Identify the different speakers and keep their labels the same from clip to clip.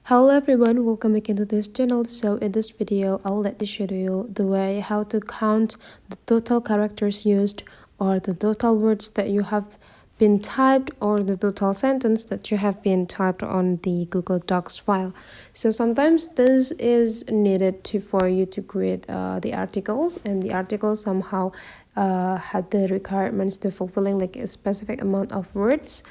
Speaker 1: Hello everyone, welcome again to this channel. So in this video I'll let me show you the way how to count the total characters used, or the total words that you have been typed, or the total sentence that you have been typed on the Google Docs file. So sometimes this is needed for you to create the articles, and the articles somehow have the requirements to fulfilling like a specific amount of words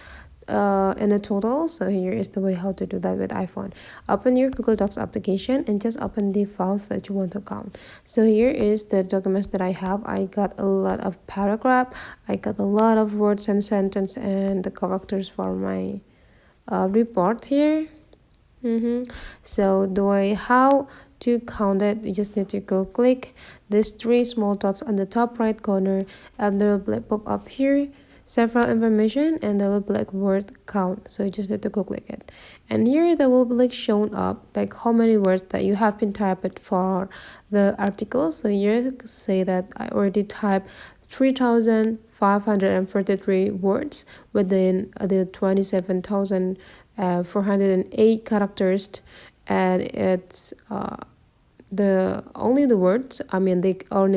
Speaker 1: in a total. So here is the way how to do that with iPhone. Open your Google Docs application and just open the files that you want to count. So here is the documents that I have. I got a lot of paragraph, I got a lot of words and sentence, and the characters for my report here. So the way how to count it, you just need to go click these three small dots on the top right corner, and there will pop up here several information, and there will be like word count. So you just need to go click it, and here there will be like shown up like how many words that you have been typed for the article. So here say that I already typed 3,543 words within the 27,408 characters, and it's only the words, only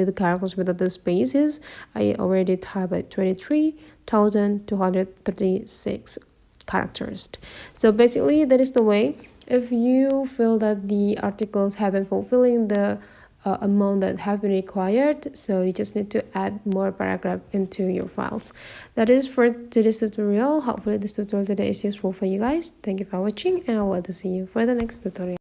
Speaker 1: the characters without the spaces, I already typed at 23,236 characters. So basically that is the way. If you feel that the articles haven't fulfilling the amount that have been required, so you just need to add more paragraph into your files. That is for today's tutorial. Hopefully this tutorial today is useful for you guys. Thank you for watching, and I'll wait to see you for the next tutorial.